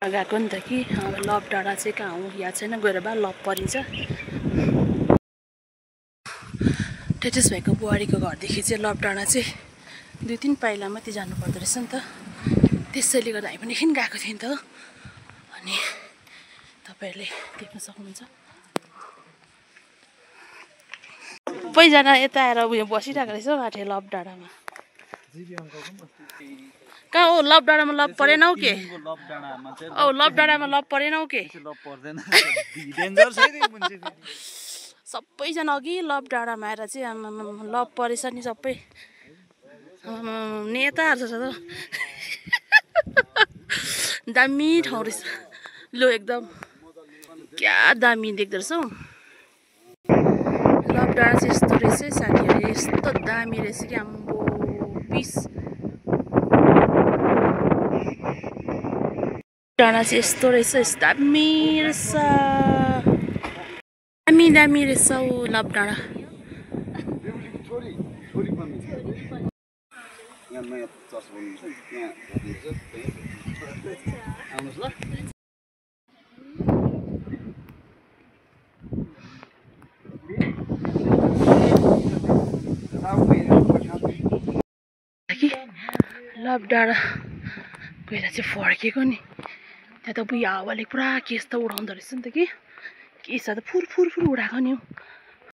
गएको नि त कि अब लभ डाँडा चाहिँ कहाँ हो याद छैन, गएर बा लभ परिन्छ। टेटस भाइको बुहारीको घरदेखि चाहिँ लभ डाँडा चाहिँ 2-3 पाइला मात्रै जानु पर्दो रहेछ नि त। त्यसैले गर्दा हामी पनि एकछिन गएको थियौँ नि त। अनि तपाईँहरूले देख्न सक्नुहुन्छ सबैजना यता आएर उयो बसिरहेको रहेछ हौ माथि लभ डाँडामा। कहाँ हो लभ डाँडामा लभ परेनौ के? औ लभ डाँडामा लभ परेनौ के? सबैजना अघि लभ डाँडामा आएर चाहिँ आमा लभ परेछ नि सबै। नेताहरू छ त दामी ठाउँ रहेछ लो, एकदम क्या दामी देख्दो रहेछ हौ। लभ डाँडा चाहिँ यस्तो रहेछ साथीहरू, यस्तो दामी रहेछ कि आम्बो पिस। डाँडा चाहिँ यस्तो रहेछ, दामी रहेछ, दामी दामी रहेछ हौ लभ डाँडा। लभ डाँडा गएर चाहिँ फर्केको नि, त्यहाँ त बुई हावाले पुरा केस त उडाउँदो रहेछ नि त कि केस त फुर फुर फुर उडाएको नि हौ।